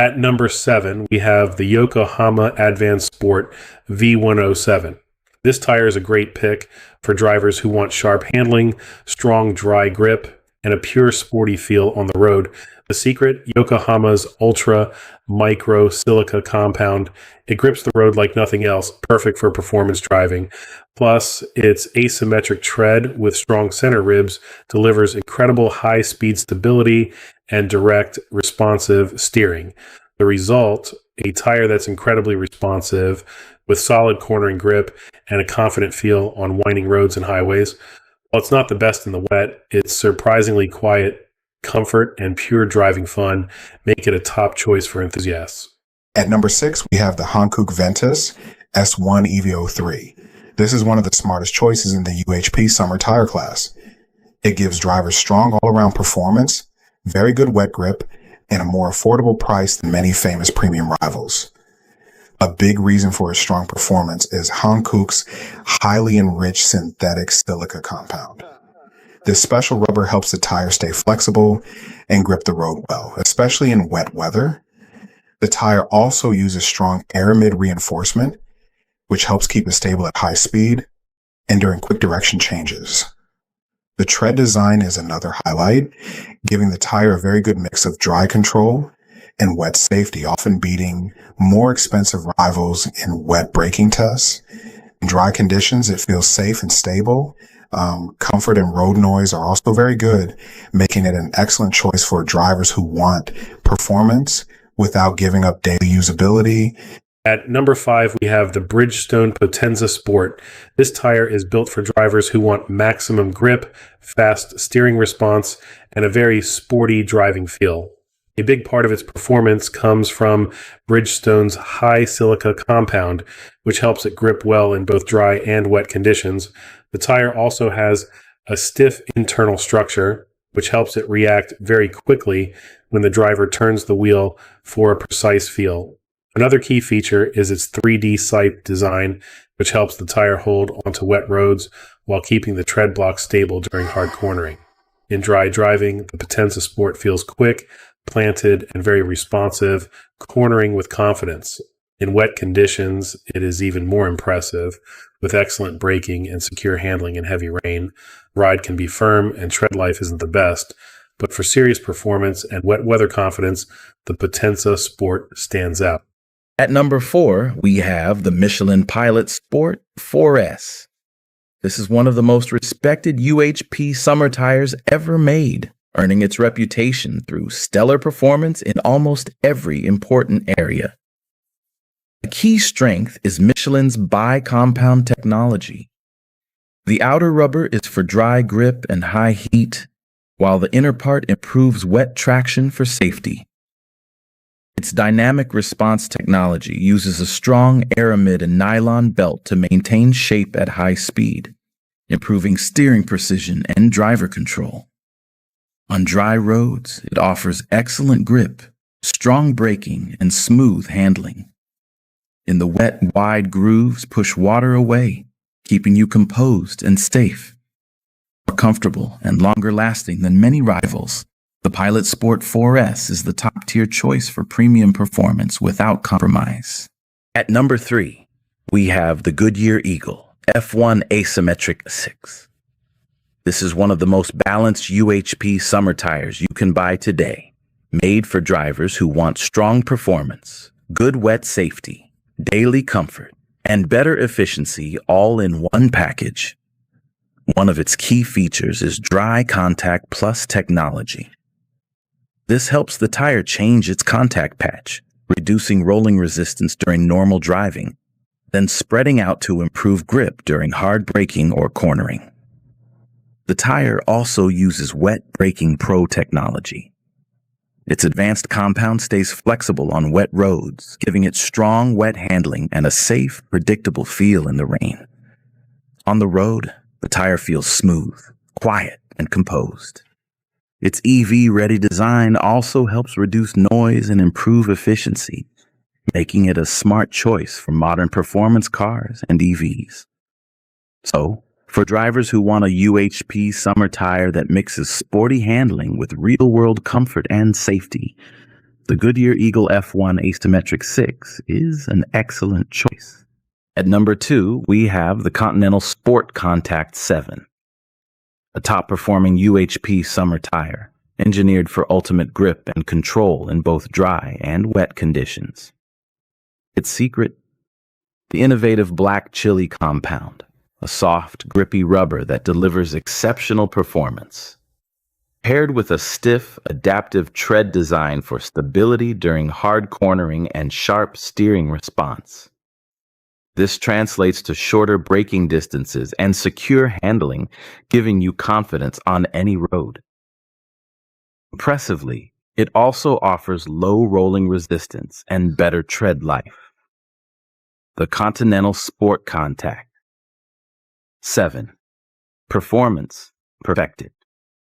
At number 7, we have the Yokohama Advanced Sport V107. This tire is a great pick for drivers who want sharp handling, strong dry grip, and a pure sporty feel on the road. The secret, Yokohama's ultra micro silica compound. It grips the road like nothing else, perfect for performance driving. Plus, its asymmetric tread with strong center ribs delivers incredible high-speed stability and direct, responsive steering. The result, a tire that's incredibly responsive with solid cornering grip and a confident feel on winding roads and highways. While it's not the best in the wet, its surprisingly quiet comfort and pure driving fun make it a top choice for enthusiasts. At number 6, we have the Hankook Ventus S1 EVO3. This is one of the smartest choices in the UHP summer tire class. It gives drivers strong all-around performance, very good wet grip, and a more affordable price than many famous premium rivals. A big reason for its strong performance is Hankook's highly enriched synthetic silica compound. This special rubber helps the tire stay flexible and grip the road well, especially in wet weather. The tire also uses strong aramid reinforcement, which helps keep it stable at high speed and during quick direction changes. The tread design is another highlight, giving the tire a very good mix of dry control and wet safety, often beating more expensive rivals in wet braking tests. In dry conditions, it feels safe and stable. Comfort and road noise are also very good, making it an excellent choice for drivers who want performance without giving up daily usability. At number 5, we have the Bridgestone Potenza Sport. This tire is built for drivers who want maximum grip, fast steering response, and a very sporty driving feel. A big part of its performance comes from Bridgestone's high silica compound, which helps it grip well in both dry and wet conditions. The tire also has a stiff internal structure, which helps it react very quickly when the driver turns the wheel for a precise feel. Another key feature is its 3D sight design, which helps the tire hold onto wet roads while keeping the tread block stable during hard cornering. In dry driving, the Potenza Sport feels quick, planted, and very responsive, cornering with confidence. In wet conditions, it is even more impressive. With excellent braking and secure handling in heavy rain, ride can be firm and tread life isn't the best, but for serious performance and wet weather confidence, the Potenza Sport stands out. At number 4, we have the Michelin Pilot Sport 4S. This is one of the most respected UHP summer tires ever made, earning its reputation through stellar performance in almost every important area. A key strength is Michelin's bi-compound technology. The outer rubber is for dry grip and high heat, while the inner part improves wet traction for safety. Its dynamic response technology uses a strong aramid and nylon belt to maintain shape at high speed, improving steering precision and driver control. On dry roads, it offers excellent grip, strong braking, and smooth handling. In the wet, wide grooves, push water away, keeping you composed and safe. More comfortable and longer lasting than many rivals, the Pilot Sport 4S is the top-tier choice for premium performance without compromise. At number 3, we have the Goodyear Eagle F1 Asymmetric 6. This is one of the most balanced UHP summer tires you can buy today, made for drivers who want strong performance, good wet safety, daily comfort, and better efficiency all in one package. One of its key features is Dry Contact Plus technology. This helps the tire change its contact patch, reducing rolling resistance during normal driving, then spreading out to improve grip during hard braking or cornering. The tire also uses Wet Braking Pro technology. Its advanced compound stays flexible on wet roads, giving it strong wet handling and a safe, predictable feel in the rain. On the road, the tire feels smooth, quiet, and composed. Its EV-ready design also helps reduce noise and improve efficiency, making it a smart choice for modern performance cars and EVs. So, for drivers who want a UHP summer tire that mixes sporty handling with real-world comfort and safety, The Goodyear Eagle F1 Asymmetric 6 is an excellent choice. At number 2, we have the Continental Sport Contact 7, a top-performing UHP summer tire, engineered for ultimate grip and control in both dry and wet conditions. Its secret? The innovative black chili compound, a soft, grippy rubber that delivers exceptional performance. Paired with a stiff, adaptive tread design for stability during hard cornering and sharp steering response. This translates to shorter braking distances and secure handling, giving you confidence on any road. Impressively, it also offers low rolling resistance and better tread life. The Continental Sport Contact 7. Performance perfected.